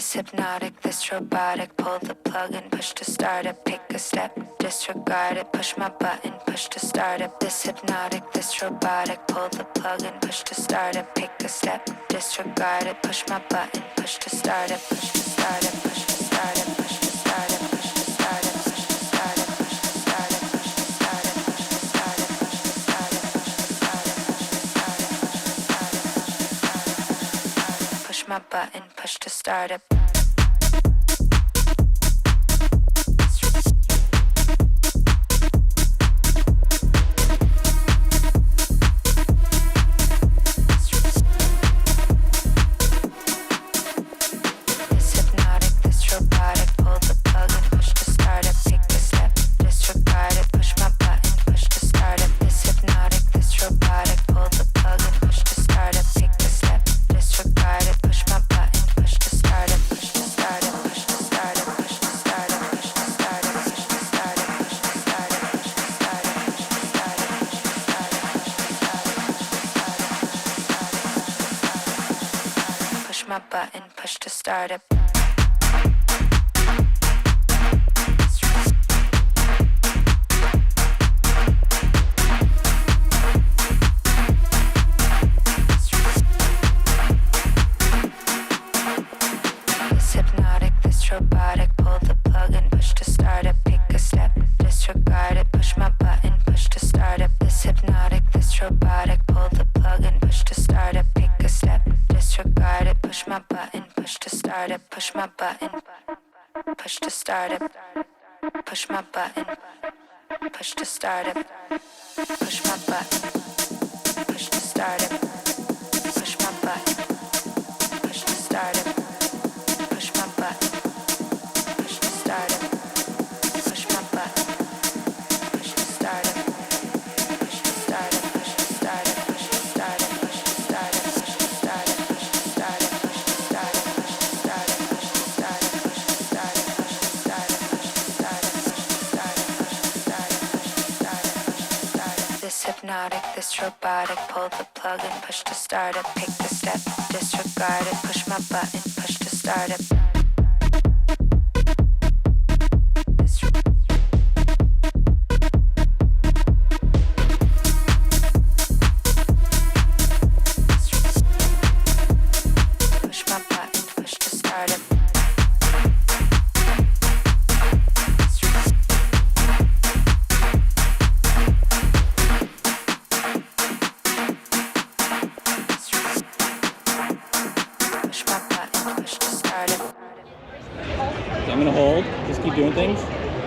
This hypnotic, this robotic, pull the plug and push to start it, pick a step, disregard it, push my button, push to start it. This hypnotic, this robotic, pull the plug and push to start it, pick a step, disregard it, push my button, push to start it, push to start it, push to start it, push to start it, push to start it, push to start it, push to start it, push to start it, push to start it, push to start it, push to start it, push my button, push to start it. My button, push to start it. This hypnotic, this robotic, pull the plug and push to start it. Pick a step, disregard it, push my button, push to start it. This hypnotic, this robotic, pull the plug and push to start it. Pick a step, disregard it, push my button, push to start it, push my button, push to start it, push my button, push to start it, push my button, push to start it, push my button, push to start it, push my button, push to start it, push my button, push to start it, push to start it, push to start it, push to start it, push to start it, push to start it, push to start it, push to start it, push to start it, push to start it, push to start it, push to start it, push to start it, push to start it, push to start it, push to start it, push to start it. This hypnotic, this robotic, pull the plug and push to start it. Pick the step, disregard it, push my button, push to start it. I'm gonna hold. Just keep doing things.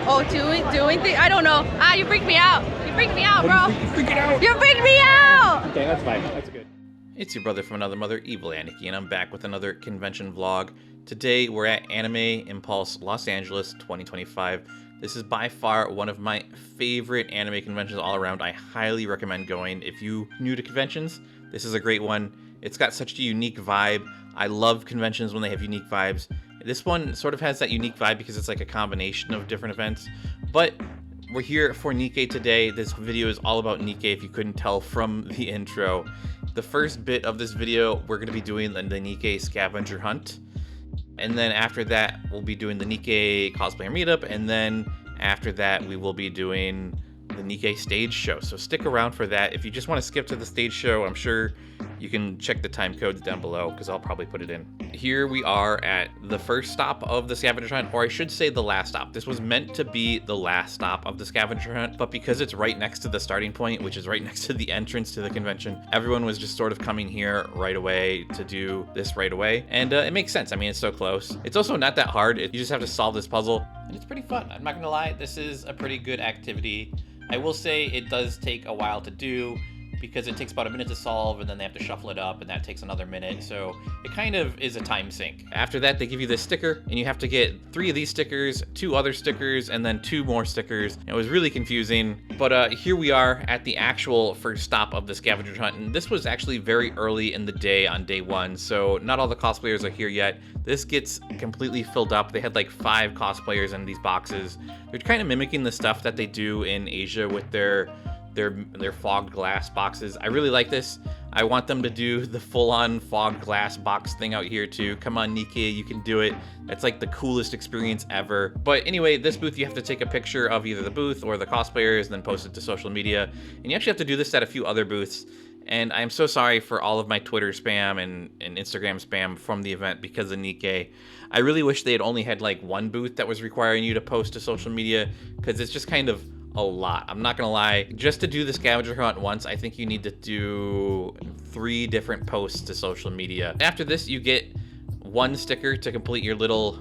Oh, doing things? I don't know. Ah, you freaked me out. You freaked me out, bro. You freaking out. You freaked me out. Okay, that's fine. That's good. It's your brother from another mother, Evil Aniki, and I'm back with another convention vlog. Today we're at Anime Impulse Los Angeles 2025. This is by far one of my favorite anime conventions all around. I highly recommend going. If you're new to conventions, this is a great one. It's got such a unique vibe. I love conventions when they have unique vibes. This one sort of has that unique vibe because it's like a combination of different events. But we're here for Nikke today. This video is all about Nikke, if you couldn't tell from the intro. The first bit of this video, we're going to be doing the Nikke Scavenger Hunt. And then after that, we'll be doing the Nikke Cosplayer Meetup. And then after that, we will be doing the Nikke stage show. So stick around for that. If you just want to skip to the stage show, I'm sure you can check the time codes down below because I'll probably put it in. Here we are at the first stop of the Scavenger Hunt, or I should say the last stop. This was meant to be the last stop of the Scavenger Hunt, but because it's right next to the starting point, which is right next to the entrance to the convention, everyone was just sort of coming here right away to do this right away. And it makes sense. I mean, it's so close. It's also not that hard. You just have to solve this puzzle, and it's pretty fun. I'm not gonna lie, this is a pretty good activity. I will say it does take a while to do because it takes about a minute to solve and then they have to shuffle it up and that takes another minute. So it kind of is a time sink. After that, they give you this sticker and you have to get 3 of these stickers, 2 other stickers, and then 2 more stickers. It was really confusing, but here we are at the actual first stop of the Scavenger Hunt. And this was actually very early in the day on day 1. So not all the cosplayers are here yet. This gets completely filled up. They had like 5 cosplayers in these boxes. They're kind of mimicking the stuff that they do in Asia with their their fogged glass boxes. I really like this. I want them to do the full-on fogged glass box thing out here too. Come on, Nikke, you can do it. That's like the coolest experience ever. But anyway, this booth, you have to take a picture of either the booth or the cosplayers and then post it to social media. And you actually have to do this at a few other booths. And I'm so sorry for all of my Twitter spam and Instagram spam from the event because of Nikke. I really wish they had only had like one booth that was requiring you to post to social media, because it's just kind of a lot. I'm not gonna lie. Just to do the scavenger hunt once, I think you need to do 3 different posts to social media. After this, you get 1 sticker to complete your little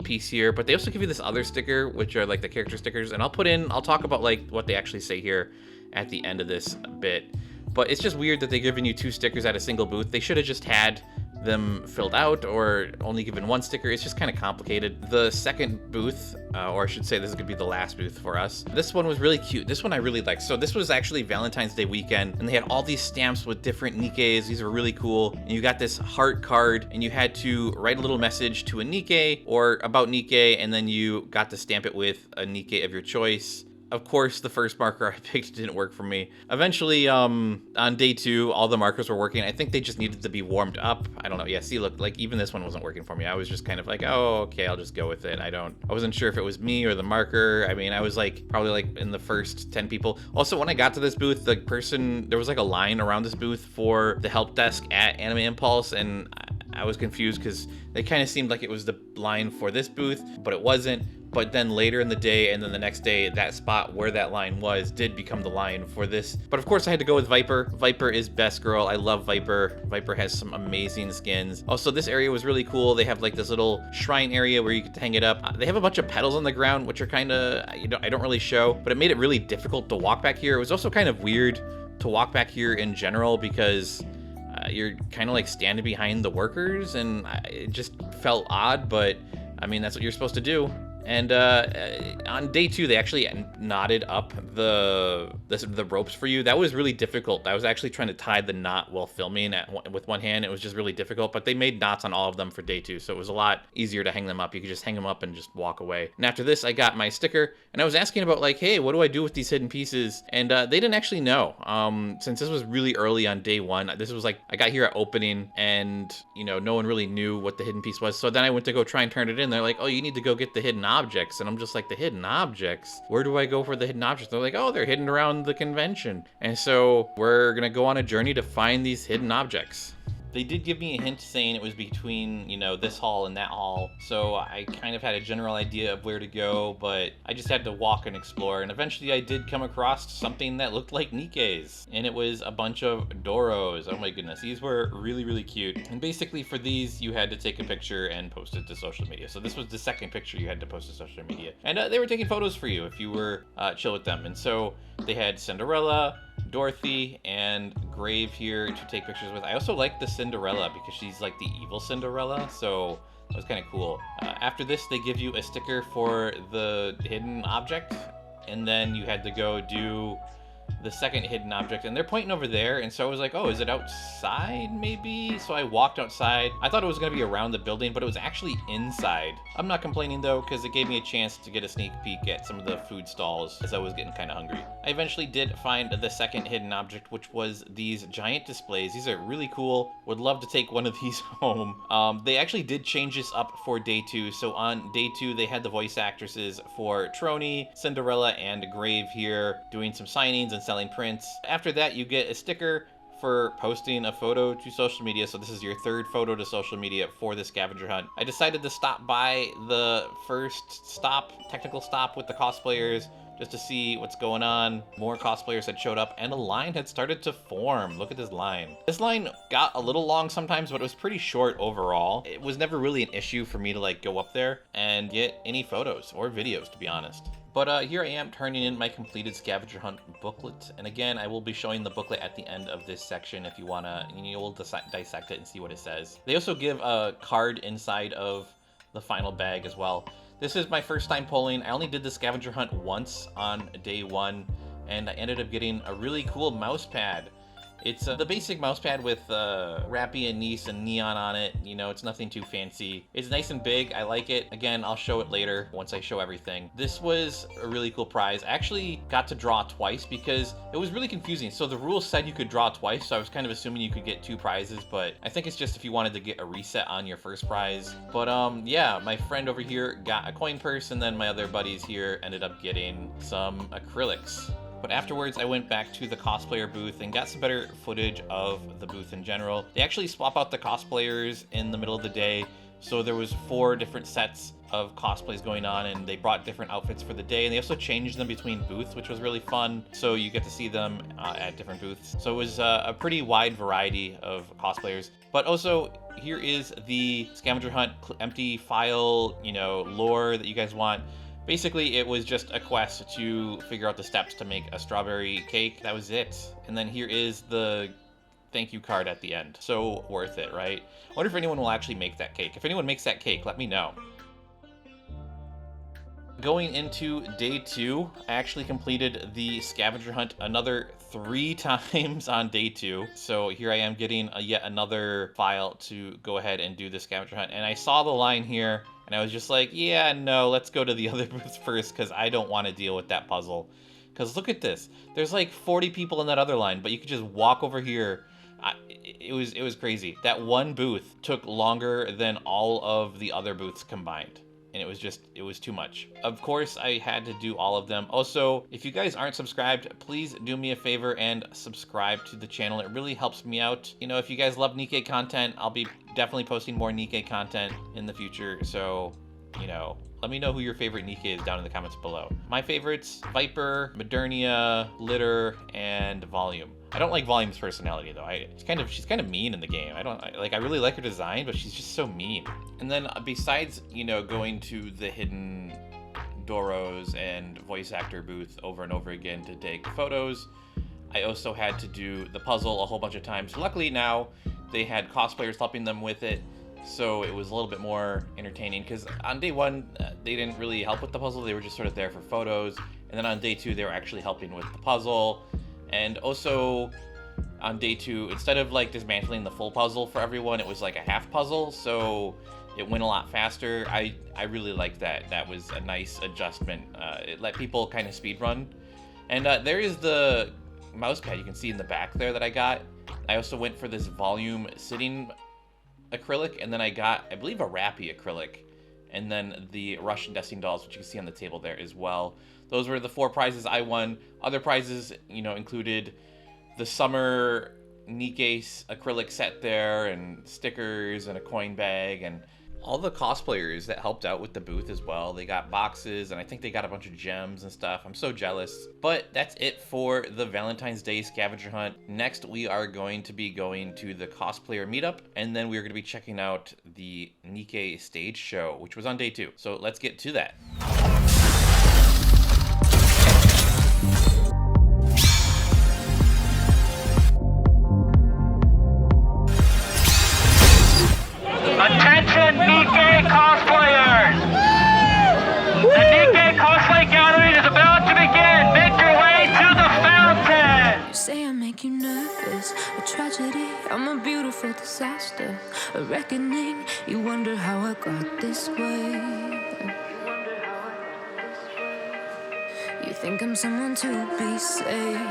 piece here, but they also give you this other sticker, which are like the character stickers, and I'll talk about like what they actually say here at the end of this bit. But it's just weird that they're giving you 2 stickers at a single booth. They should have just had them filled out or only given 1 sticker. It's just kind of complicated. The second booth, or I should say this is gonna be the last booth for us. This one was really cute. This one I really liked. So this was actually Valentine's Day weekend, and they had all these stamps with different Nikkes. These were really cool. And you got this heart card, and you had to write a little message to a Nikke or about Nikke, and then you got to stamp it with a Nikke of your choice. Of course, the first marker I picked didn't work for me. Eventually, on day 2, all the markers were working. I think they just needed to be warmed up. I don't know. Yeah, see, look, like even this one wasn't working for me. I was just kind of like, oh, okay, I'll just go with it. I wasn't sure if it was me or the marker. I mean, I was like probably like in the first 10 people. Also, when I got to this booth, there was like a line around this booth for the help desk at Anime Impulse, and I was confused because they kind of seemed like it was the line for this booth, but it wasn't. But then later in the day and then the next day, that spot where that line was did become the line for this. But of course I had to go with Viper. Viper is best girl. I love Viper. Viper has some amazing skins. Also, this area was really cool. They have like this little shrine area where you could hang it up. They have a bunch of petals on the ground, which are kind of, I don't really show, but it made it really difficult to walk back here. It was also kind of weird to walk back here in general because you're kind of like standing behind the workers, and it just felt odd, but I mean, that's what you're supposed to do. And on day 2, they actually knotted up the ropes for you. That was really difficult. I was actually trying to tie the knot while filming with one hand. It was just really difficult, but they made knots on all of them for day 2, so it was a lot easier to hang them up. You could just hang them up and just walk away. And after this, I got my sticker, and I was asking about like, hey, what do I do with these hidden pieces? And they didn't actually know. Since this was really early on day 1, this was like, I got here at opening, and no one really knew what the hidden piece was. So then I went to go try and turn it in. They're like, oh, you need to go get the hidden objects. And I'm just like, the hidden objects? Where do I go for the hidden objects? They're like, oh, they're hidden around the convention. And so we're gonna go on a journey to find these hidden objects. They did give me a hint saying it was between, this hall and that hall. So I kind of had a general idea of where to go, but I just had to walk and explore. And eventually I did come across something that looked like Nikke's. And it was a bunch of Doros. Oh my goodness. These were really, really cute. And basically for these, you had to take a picture and post it to social media. So this was the second picture you had to post to social media. And they were taking photos for you if you were chill with them. And so they had Cinderella, Dorothy, and Grave here to take pictures with. I also like the Cinderella because she's like the evil Cinderella, so that was kind of cool. After this, they give you a sticker for the hidden object, and then you had to go do the second hidden object, and they're pointing over there, and so I was like, oh, is it outside maybe? So I walked outside. I thought it was going to be around the building, but it was actually inside. I'm not complaining though, because it gave me a chance to get a sneak peek at some of the food stalls as I was getting kind of hungry. I eventually did find the second hidden object, which was these giant displays. These are really cool. Would love to take one of these home. They actually did change this up for day 2. So on day 2, they had the voice actresses for Trony, Cinderella, and Grave here doing some signings and selling prints. After that, you get a sticker for posting a photo to social media. So this is your 3rd photo to social media for the scavenger hunt. I decided to stop by the first technical stop with the cosplayers just to see what's going on. More cosplayers had showed up and a line had started to form. Look at this line. This line got a little long sometimes, but it was pretty short overall. It was never really an issue for me to like go up there and get any photos or videos, to be honest. But here I am turning in my completed scavenger hunt booklet. And again, I will be showing the booklet at the end of this section if you wanna, you'll dissect it and see what it says. They also give a card inside of the final bag as well. This is my first time pulling. I only did the scavenger hunt once on day 1, and I ended up getting a really cool mouse pad. It's the basic mouse pad with Rappy and Nice and neon on it. You know, it's nothing too fancy. It's nice and big. I like it. Again, I'll show it later once I show everything. This was a really cool prize. I actually got to draw twice because it was really confusing. So the rules said you could draw twice, so I was kind of assuming you could get 2 prizes, but I think it's just if you wanted to get a reset on your first prize. But yeah, my friend over here got a coin purse, and then my other buddies here ended up getting some acrylics. But afterwards, I went back to the cosplayer booth and got some better footage of the booth in general. They actually swap out the cosplayers in the middle of the day. So there was 4 different sets of cosplays going on, and they brought different outfits for the day. And they also changed them between booths, which was really fun. So you get to see them at different booths. So it was a pretty wide variety of cosplayers. But also, here is the Scavenger Hunt empty file, you know, lore that you guys want. Basically, it was just a quest to figure out the steps to make a strawberry cake. That was it. And then here is the thank you card at the end. So worth it, right? I wonder if anyone will actually make that cake. If anyone makes that cake, let me know. Going into day 2, I actually completed the scavenger hunt another 3 times on day 2. So here I am getting yet another file to go ahead and do the scavenger hunt. And I saw the line here, and I was just like, yeah, no, let's go to the other booth first because I don't want to deal with that puzzle. Because look at this. There's like 40 people in that other line, but you could just walk over here. It was crazy. That one booth took longer than all of the other booths combined. And it was too much. Of course, I had to do all of them. Also, if you guys aren't subscribed, please do me a favor and subscribe to the channel. It really helps me out. You know, if you guys love Nikke content, I'll be definitely posting more Nikke content in the future. So, you know, let me know who your favorite Nikke is down in the comments below. My favorites, Viper, Modernia, Litter, and Volume. I don't like Volume's personality though. She's kind of mean in the game. I really like her design, but she's just so mean. And then besides, you know, going to the hidden Doros and voice actor booth over and over again to take photos, I also had to do the puzzle a whole bunch of times. Luckily now they had cosplayers helping them with it, so it was a little bit more entertaining, because on day 1 they didn't really help with the puzzle. They were just sort of there for photos, and then on day 2 they were actually helping with the puzzle. And also on day 2, instead of like dismantling the full puzzle for everyone, it was like a half puzzle, so it went a lot faster. I really liked that. That was a nice adjustment. It let people kind of speed run. And there is the mouse pad you can see in the back there that I got. I also went for this Volume sitting acrylic, and then I got, I believe, a Rappy acrylic, and then the Russian Destiny dolls, which you can see on the table there as well. Those were the 4 prizes I won. Other prizes, you know, included the summer Nikke acrylic set there, and stickers, and a coin bag, and all the cosplayers that helped out with the booth as well. They got boxes, and I think they got a bunch of gems and stuff. I'm so jealous. But that's it for the Valentine's Day scavenger hunt. Next, we are going to be going to the Cosplayer Meetup, and then we are going to be checking out the Nikke stage show, which was on day 2. So let's get to that. Attention Nikke cosplayers! The Nikke cosplay gathering is about to begin! Make your way to the fountain! You say I make you nervous, a tragedy, I'm a beautiful disaster, a reckoning, you wonder how I got this way. You think I'm someone to be saved,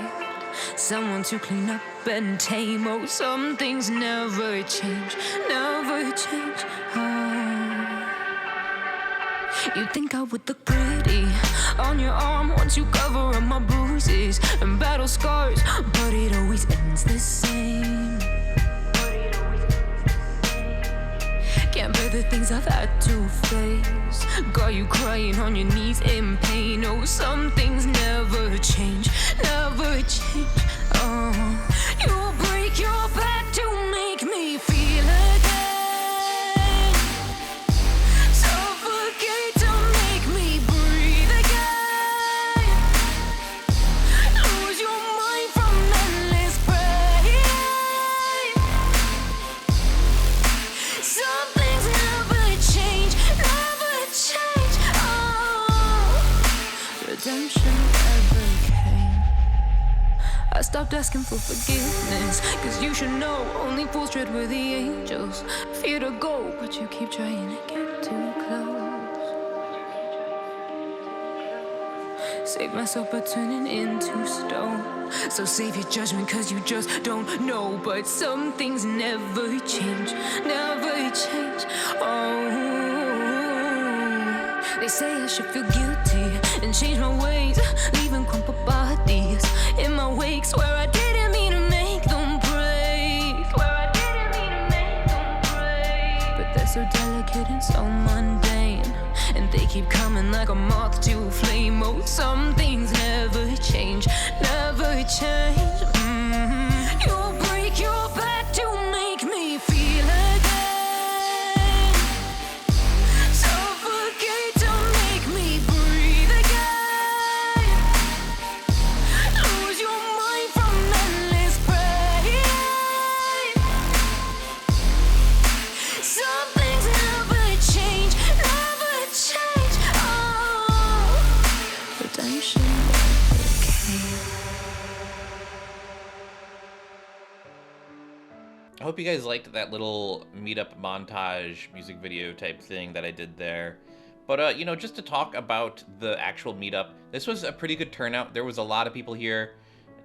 someone to clean up and tame. Oh, some things never change, never change. Oh. You think I would look pretty on your arm once you cover up my bruises and battle scars, but it always ends the same. Can't bear the things I've had to face, got you crying on your knees in pain. Oh, some things never change, never change. Oh, you'll break your back to make me feel again, suffocate to make me breathe again, lose your mind from endless pain. Some things never change, never change. Oh, redemption never came. I stopped asking for forgiveness. Cause you should know only fools tread where the angels fear to go, but you keep trying to get too close. Save myself by turning into stone. So save your judgment cause you just don't know. But some things never change, never change. Oh, they say I should feel guilty and change my ways, leaving crumpled bodies in my wake. Swear I didn't mean to make them break. Swear I didn't mean to make them break. But they're so delicate and so mundane, and they keep coming like a moth to a flame. Oh, some things never change, never change. You'll break your back to make me feel again. Suffocate to make me breathe again. Lose your mind from endless pain. Some things never change, never change. Oh, redemption never came. I hope you guys liked that little meetup montage music video type thing that I did there. But, you know, just to talk about the actual meetup, this was a pretty good turnout. There was a lot of people here.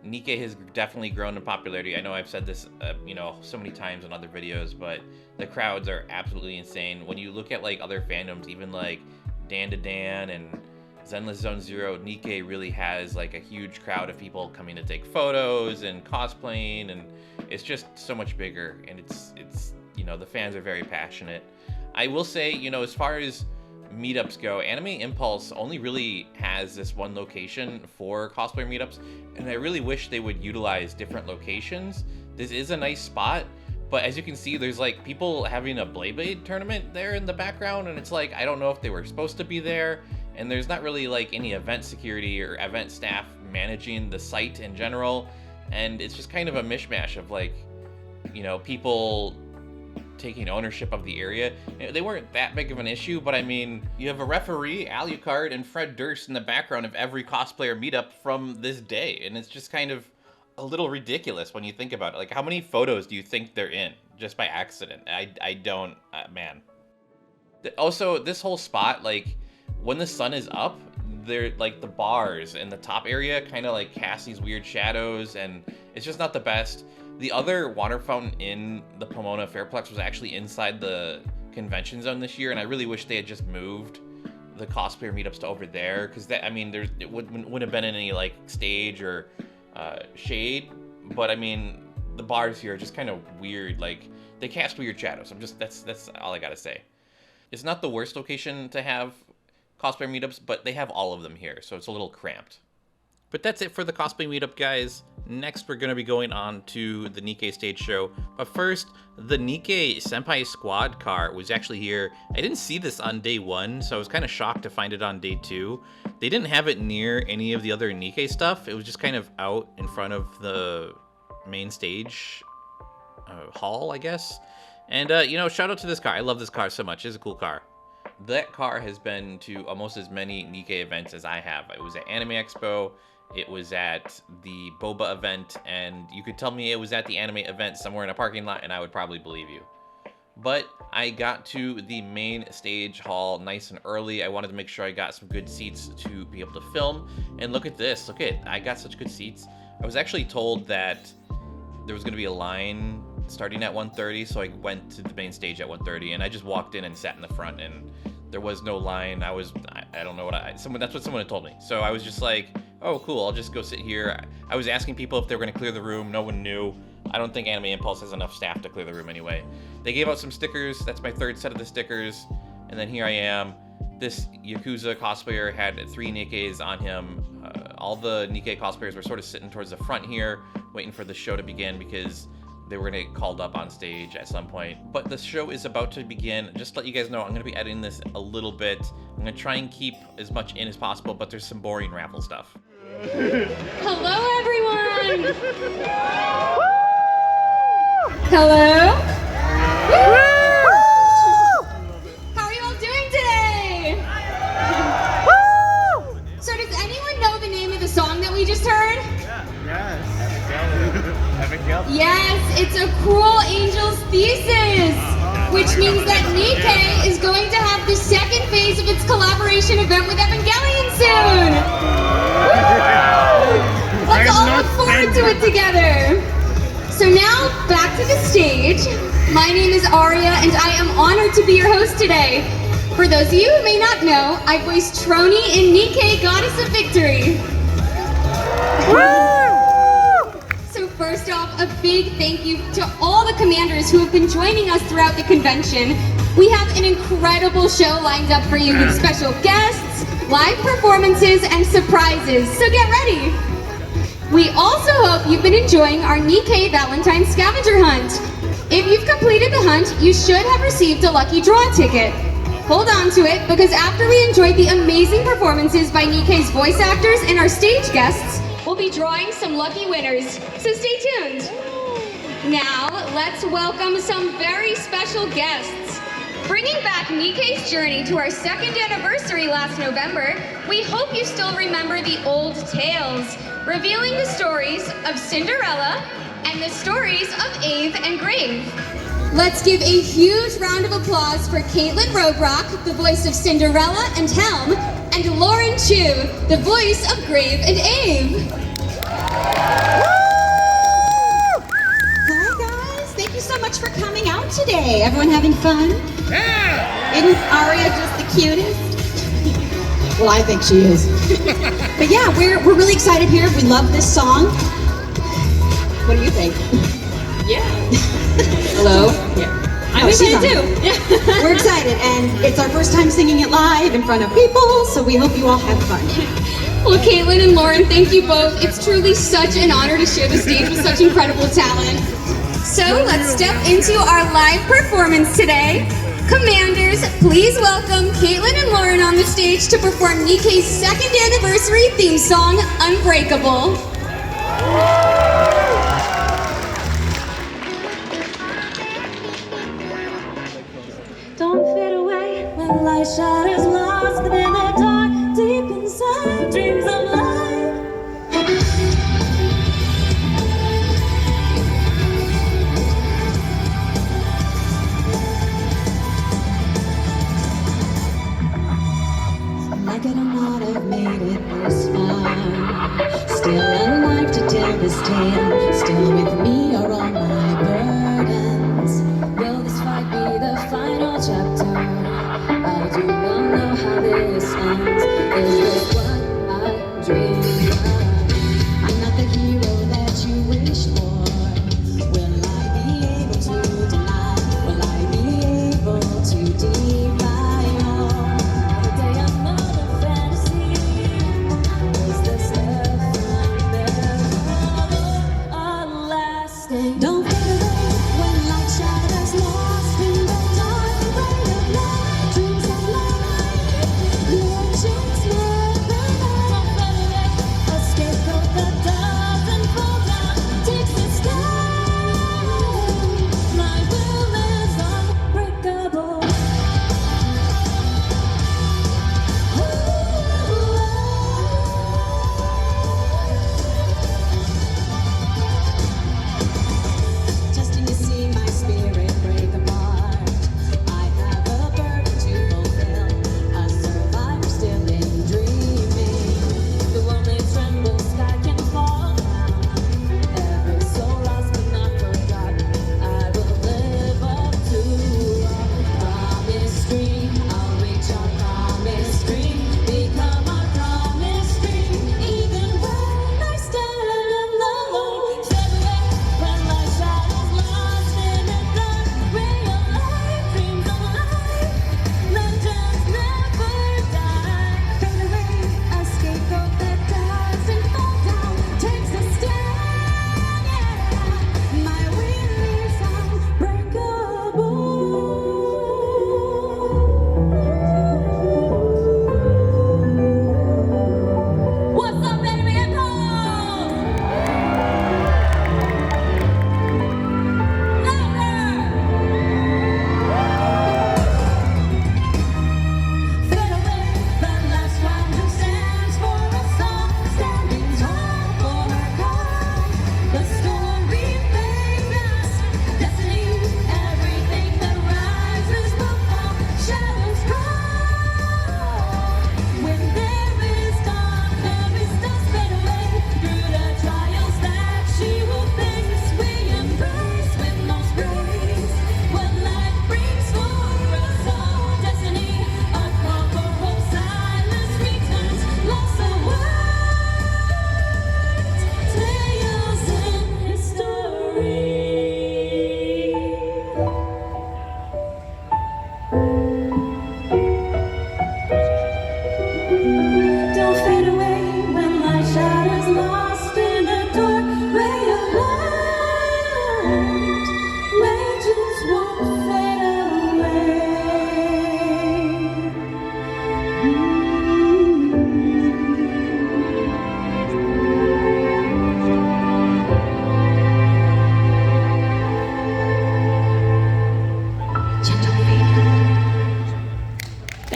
Nikke has definitely grown in popularity. I know I've said this, you know, so many times in other videos, but the crowds are absolutely insane. When you look at, like, other fandoms, even, like, Dan to Dan and Zenless Zone Zero, Nikke really has, like, a huge crowd of people coming to take photos and cosplaying, and it's just so much bigger, and it's you know, the fans are very passionate. I will say, you know, as far as meetups go, Anime Impulse only really has this one location for cosplayer meetups, and I really wish they would utilize different locations. This is a nice spot, but as you can see, there's like people having a Blade tournament there in the background, and it's like, I don't know if they were supposed to be there, and there's not really like any event security or event staff managing the site in general, and it's just kind of a mishmash of, like, you know, people taking ownership of the area. They weren't that big of an issue, but I mean, you have a referee, Alucard, and Fred Durst in the background of every cosplayer meetup from this day, and it's just kind of a little ridiculous when you think about it. Like, how many photos do you think they're in just by accident? I don't, man. Also, this whole spot, like, when the sun is up, they're like the bars in the top area kind of like cast these weird shadows, and it's just not the best. The other water fountain in the Pomona Fairplex was actually inside the convention zone this year, and I really wish they had just moved the cosplayer meetups to over there, because that, I mean, it wouldn't have been any like stage or shade, but I mean, the bars here are just kind of weird. Like, they cast weird shadows. That's all I gotta say. It's not the worst location to have cosplayer meetups, but they have all of them here, so it's a little cramped. But that's it for the cosplay meetup, guys. Next, we're going to be going on to the Nikke stage show. But first, the Nikke Senpai Squad car was actually here. I didn't see this on day 1, so I was kind of shocked to find it on day 2. They didn't have it near any of the other Nikke stuff. It was just kind of out in front of the main stage hall, I guess. And, you know, shout out to this car. I love this car so much. It's a cool car. That car has been to almost as many Nikke events as I have. It was at Anime Expo, it was at the Boba event, and you could tell me it was at the anime event somewhere in a parking lot, and I would probably believe you. But I got to the main stage hall nice and early. I wanted to make sure I got some good seats to be able to film. And look at this. Look at, I got such good seats. I was actually told that there was going to be a line starting at 1:30, so I went to the main stage at 1:30, and I just walked in and sat in the front, and there was no line. I don't know what that's what someone had told me. So I was just like, oh, cool, I'll just go sit here. I was asking people if they were going to clear the room. No one knew. I don't think Anime Impulse has enough staff to clear the room anyway. They gave out some stickers. That's my 3rd set of the stickers. And then here I am. This Yakuza cosplayer had 3 Nikkes on him. All the Nikke cosplayers were sort of sitting towards the front here, waiting for the show to begin because they were going to get called up on stage at some point. But the show is about to begin. Just to let you guys know, I'm going to be editing this a little bit. I'm going to try and keep as much in as possible, but there's some boring raffle stuff. Hello, everyone! Hello? How are you all doing today? So does anyone know the name of the song that we just heard? Yes. Yes, it's a Cruel Angel's thesis, which means that Nikke is going to have the second phase of its collaboration event with Evangelion soon. Let's all look forward to it together. So now, back to the stage. My name is Aria, and I am honored to be your host today. For those of you who may not know, I voiced Trony in Nikke Goddess of Victory. So first off, a big thank you to all the commanders who have been joining us throughout the convention. We have an incredible show lined up for you with special guests, live performances, and surprises, so get ready. We also hope you've been enjoying our Nikke Valentine Scavenger Hunt. If you've completed the hunt, you should have received a lucky draw ticket. Hold on to it, because after we enjoy the amazing performances by Nikke's voice actors and our stage guests, we'll be drawing some lucky winners, so stay tuned. Now, let's welcome some very special guests. Bringing back Nikke's journey to our second anniversary last November, we hope you still remember the old tales, revealing the stories of Cinderella and the stories of Ave and Grave. Let's give a huge round of applause for Kaitlyn Robrock, the voice of Cinderella and Helm, and Lauren Choo, the voice of Grave and Ave. Hi guys, thank you so much for coming out today. Everyone having fun? Yeah! Isn't Aria just the cutest? Well, I think she is. But yeah, we're really excited here. We love this song. What do you think? Yeah. Hello? Yeah. I'm excited too. Yeah. We're excited, and it's our first time singing it live in front of people, so we hope you all have fun. Well, Kaitlyn and Lauren, thank you both. It's truly such an honor to share the stage with such incredible talent. So let's step into our live performance today. Commanders, please welcome Kaitlyn and Lauren on the stage to perform Nikke's second anniversary theme song, Unbreakable. Don't fade away when light shadows lost in the dark, deep inside dreams of life. Like it or not, I've made it this far. Still alive to tell this tale. Still with me are all my burdens. Will this fight be the final chapter? I do not know how this ends. Is this what I dreamed of? I'm not the hero that you wish for. Will I be able to deny? Will I be able to deny all? Another day, another fantasy. Is this love there? Alas,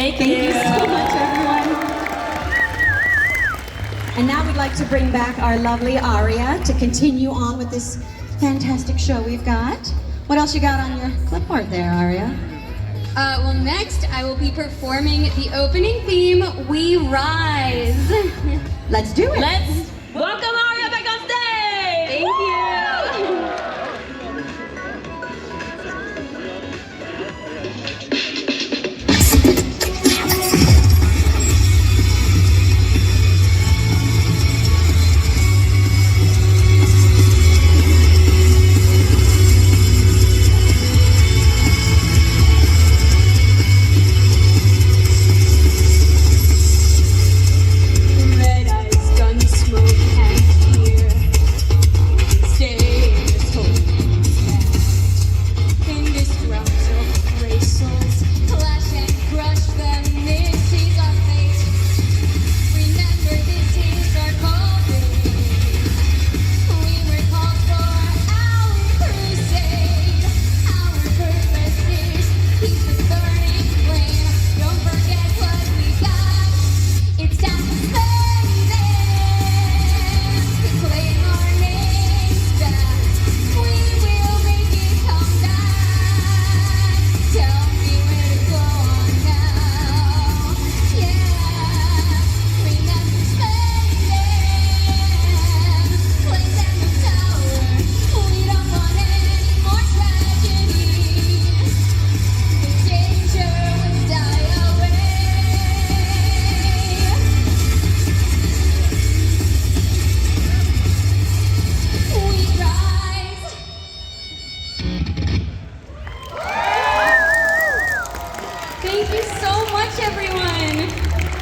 Thank you so much, everyone. And now we'd like to bring back our lovely Aria to continue on with this fantastic show we've got. What else you got on your clipboard there, Aria? Well, next I will be performing the opening theme, We Rise. Let's do it. Let's welcome Aria back on stage. Thank you. Red eyes, gun smoke, and fear. Stay in this holy land. Indestructible gracefulness, clash and crush them. This is our fate. Remember, this is our calling. We were called for our crusade. Our purpose is keep the burning flame. Don't forget what we got. It's time to slay them. Claim our names back. We will make it come back. Tell me where to go on now. Yeah, remember slay them. Place them in tower. We don't want any more tragedy. The danger will die away. We rise. Thank you so much, everyone.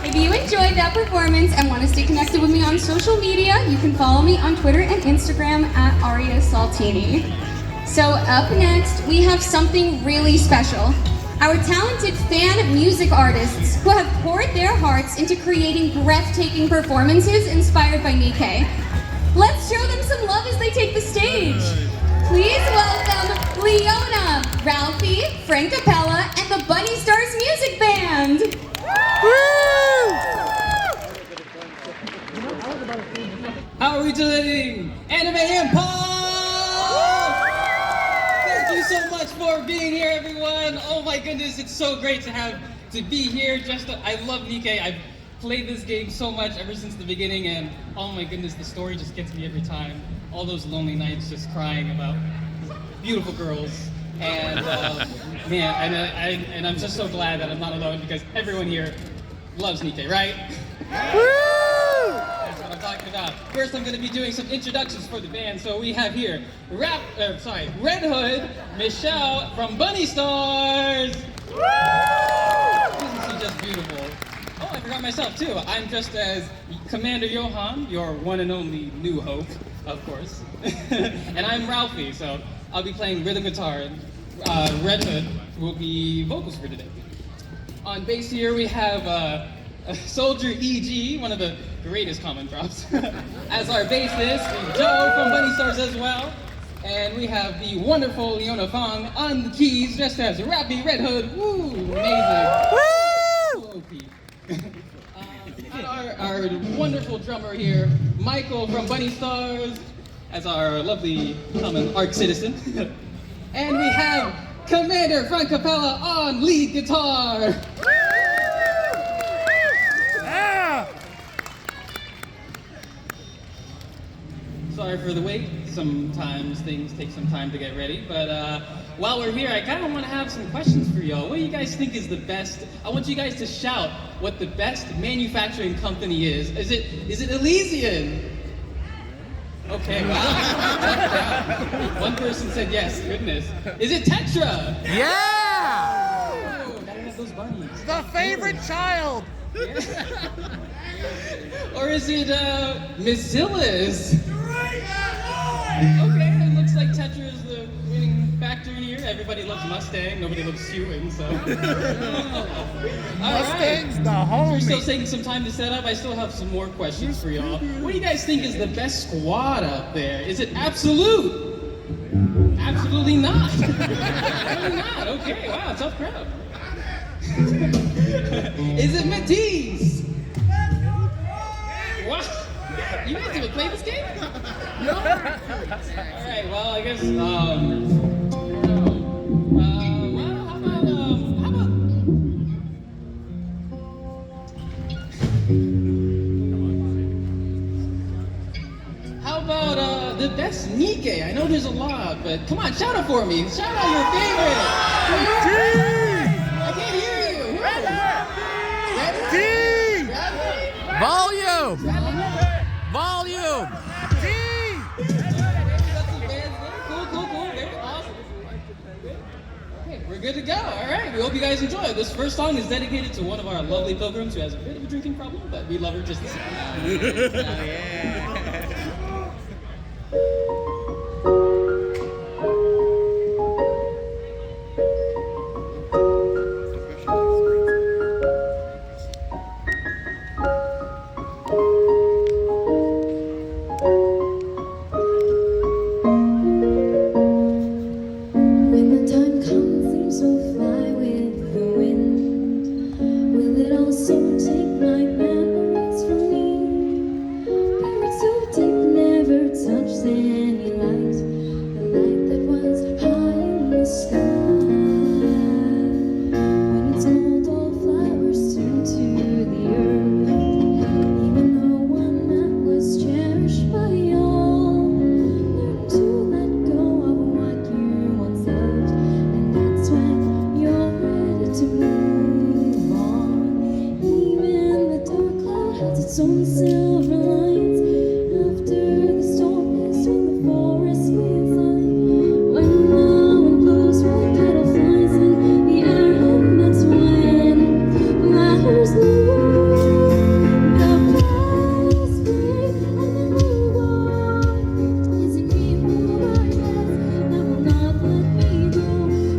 If you enjoyed that performance and want to stay connected with me on social media, you can follow me on Twitter and Instagram at Aria Saltini. So up next, we have something really special. Our talented fan music artists who have poured their hearts into creating breathtaking performances inspired by Nikke. Let's show them some love as they take the stage. Please welcome Leona, Ralphie, Frank Capella, and the Bunny Stars Music Band. How are we doing? Anime Impulse! Thank you so much for being here, everyone. Oh my goodness, it's so great to be here. I love Nikke. I've played this game so much ever since the beginning, and oh my goodness, the story just gets me every time. All those lonely nights just crying about beautiful girls. And man, and I'm just so glad that I'm not alone because everyone here loves Nikke, right? That's what I'm talking about. First, I'm going to be doing some introductions for the band. So we have here Red Hood, Michelle from Bunny Stars. Isn't she just beautiful? Oh, I forgot myself too. I'm dressed as Commander Johan, your one and only new hope, of course. And I'm Ralphie, so I'll be playing rhythm guitar. Red Hood will be vocals for today. On bass here we have Soldier EG, one of the greatest common drops, as our bassist, Joe from Bunny Stars as well. And we have the wonderful Leona Fong on the keys, just as Rappy Red Hood. Woo, amazing. Woo! Our wonderful drummer here, Michael from Bunny Stars, as our lovely common arc citizen. And we have Commander Frank Capella on lead guitar. Sorry for the wait. Sometimes things take some time to get ready, but while we're here, I kind of want to have some questions for y'all. What do you guys think is the best? I want you guys to shout what the best manufacturing company is. Is it Elysian? Okay, wow. One person said yes, goodness. Is it Tetra? Yeah! Oh, gotta have those bunnies. The favorite child! Yeah. Or is it Mozzilla's? Okay, it looks like Tetra is the winning factor in here. Everybody loves Mustang, nobody loves Sewin, so. Mustang's the homie. We're still taking some time to set up. I still have some more questions for y'all. What do you guys think is the best squad up there? Is it Absolute? Absolutely not. Absolutely not. Okay, wow, tough crowd. Is it Matisse? What? You guys even play this game? No. Alright, well, I guess, how about the best Nikke? I know there's a lot, but come on, shout it for me. Shout out your favorite. I can't hear you. Ready? Volume! Volume! Cool. Very awesome. Okay, we're good to go. All right, we hope you guys enjoy. This first song is dedicated to one of our lovely pilgrims who has a bit of a drinking problem, but we love her just the same. When the time comes, dreams will fly with the wind. Will it also take my memories from me? Birds so deep never touched any light, the light that was high in the sky. When it's cold, all flowers turn to the earth. Even the one that was cherished by all, learn to let go of what you once loved, and that's when you're ready to move on. Even the dark cloud has its own silver lines. After the storm is when the forest breathes life. When the wind blows, white petal flies in the air, and that's when flowers bloom. The flowers fade and then move on. Is it me who I guess that will not let me go?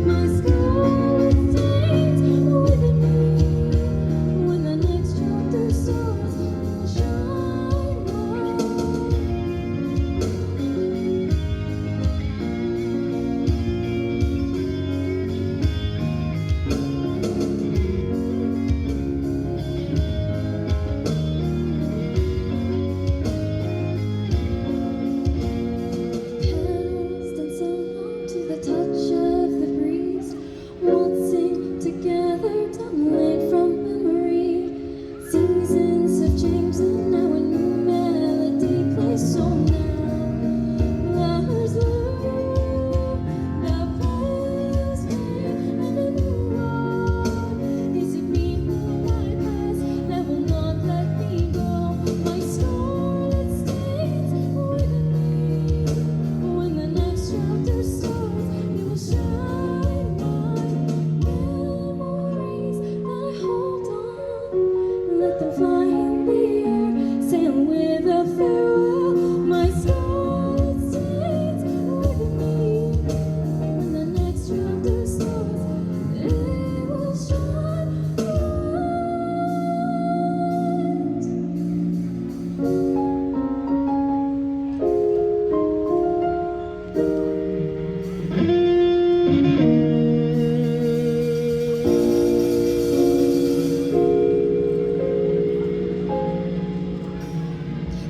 My scarlet stains within me. When the next chapter starts, it'll shine bright. Petals dance along to the touch of the breeze, waltzing together down the lane from memory. Seasons have changed and now a new melody plays. So now flowers bloom, the flowers fade, and then move on. Is it me who I pass that will not let me go? My scarlet stains within me. When the next chapter starts, it will shine bright. Memories that I hold on, let them fly in the air, sail with a farewell. My scarlet stains within me. When the next chapter starts, it will shine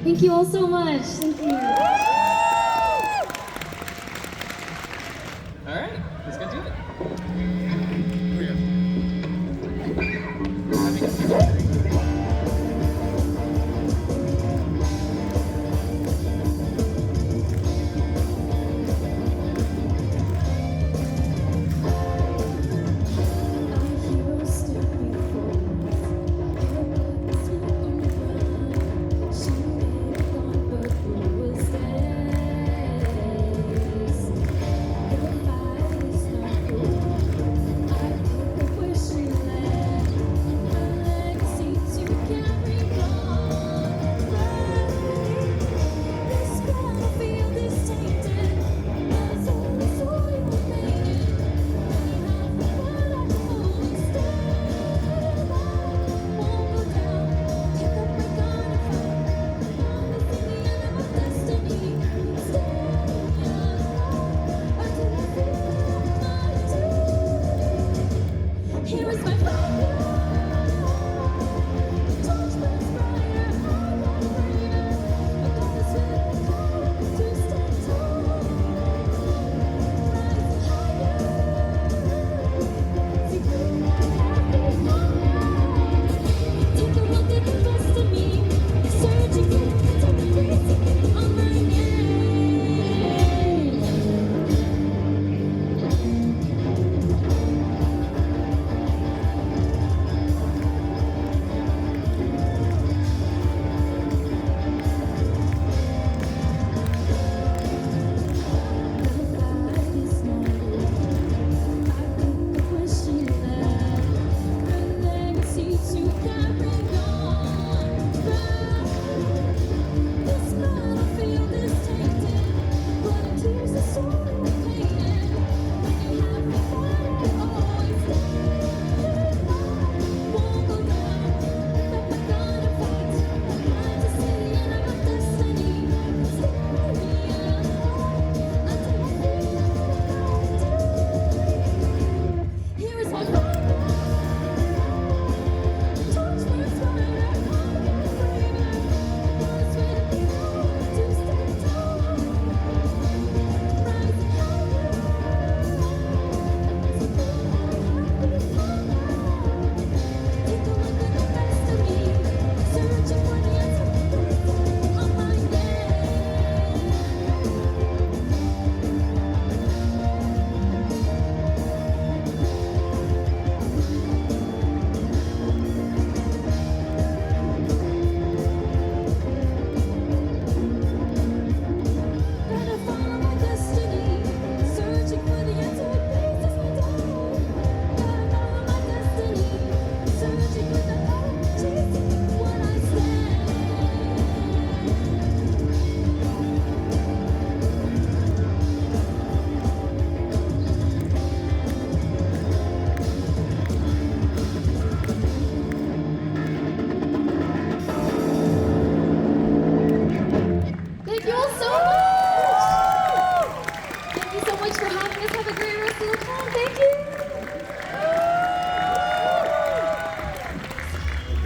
Thank you all so much. Thank you. All right, let's get to it. She made a thought, but who was there?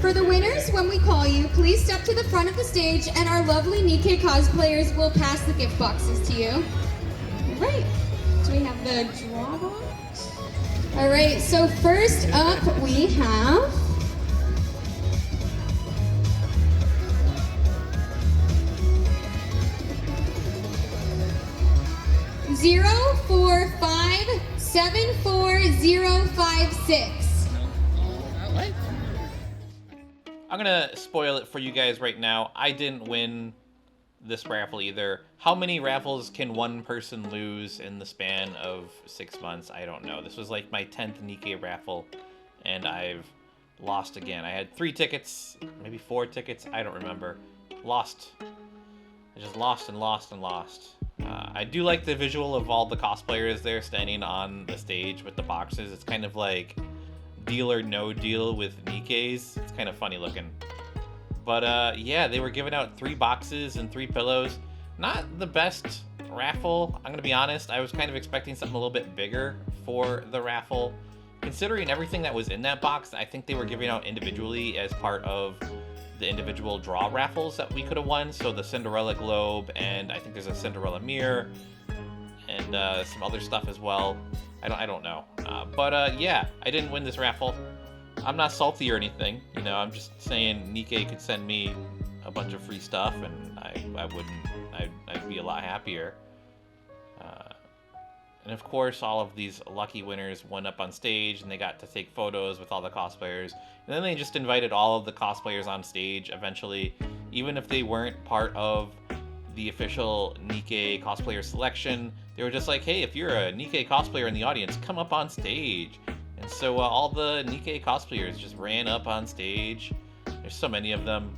For the winners, when we call you, please step to the front of the stage and our lovely Nikke cosplayers will pass the gift boxes to you. All right, so we have the draw box. All right, so first up we have... Zero 4 5 7 4 0 5 6. What? I'm gonna spoil it for you guys right now. I didn't win this raffle either. How many raffles can one person lose in the span of 6 months? I don't know. This was like my 10th Nikke raffle, and I've lost again. I had 3 tickets, maybe 4 tickets, I don't remember. Lost. I just lost and lost and lost. I do like the visual of all the cosplayers there standing on the stage with the boxes. It's kind of like Deal or No Deal with Nikke's. It's kind of funny looking. But yeah, they were giving out 3 boxes and 3 pillows. Not the best raffle, I'm gonna be honest. I was kind of expecting something a little bit bigger for the raffle. Considering everything that was in that box, I think they were giving out individually as part of the individual draw raffles that we could have won. So the Cinderella globe, and I think there's a Cinderella mirror, and some other stuff as well. I don't know. But yeah, I didn't win this raffle. I'm not salty or anything. You know, I'm just saying Nikke could send me a bunch of free stuff, and I'd be a lot happier. And of course, all of these lucky winners went up on stage and they got to take photos with all the cosplayers. And then they just invited all of the cosplayers on stage eventually, even if they weren't part of the official Nikke cosplayer selection. They were just like, hey, if you're a Nikke cosplayer in the audience, come up on stage. And so all the Nikke cosplayers just ran up on stage. There's so many of them.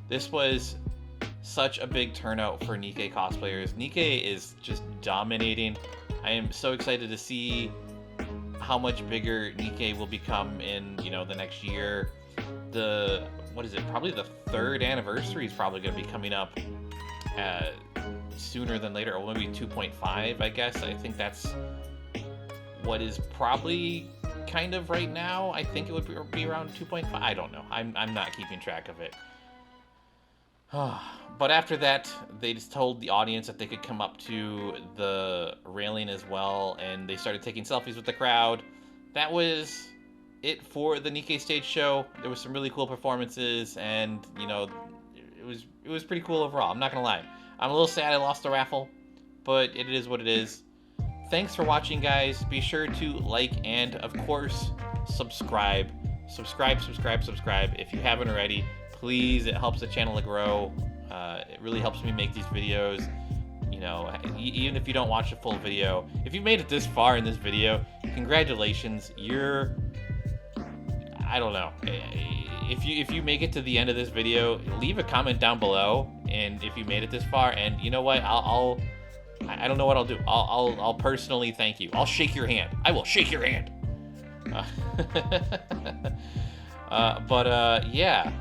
This was such a big turnout for Nikke cosplayers. Nikke is just dominating. I am so excited to see how much bigger Nikke will become in, you know, the next year. What is it? Probably the 3rd anniversary is probably going to be coming up sooner than later, or maybe 2.5, I guess. I think that's what is probably kind of right now. I think it would be around 2.5. I don't know. I'm not keeping track of it. But after that, they just told the audience that they could come up to the railing as well, and they started taking selfies with the crowd. That was it for the Nikke stage show. There was some really cool performances, and you know, it was pretty cool overall. I'm not gonna lie. I'm a little sad I lost the raffle, but it is what it is. Thanks for watching, guys. Be sure to like and, of course, subscribe. Subscribe if you haven't already. Please, it helps the channel to grow. It really helps me make these videos. You know, even if you don't watch the full video, if you made it this far in this video, congratulations. I don't know. If you make it to the end of this video, leave a comment down below. And if you made it this far, and you know what, I don't know what I'll do. I'll personally thank you. I'll shake your hand. I will shake your hand. Yeah,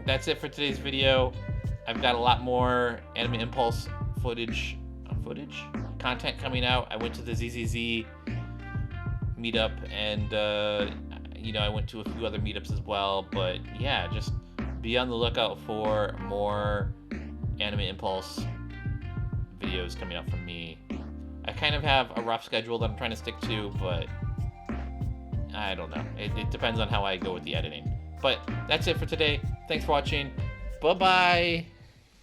that's it for today's video. I've got a lot more Anime Impulse footage content coming out. I went to the ZZZ meetup, and you know, I went to a few other meetups as well. But yeah, just be on the lookout for more Anime Impulse videos coming out from me. I kind of have a rough schedule that I'm trying to stick to, but I don't know. It depends on how I go with the editing. But that's it for today. Thanks for watching. Bye-bye.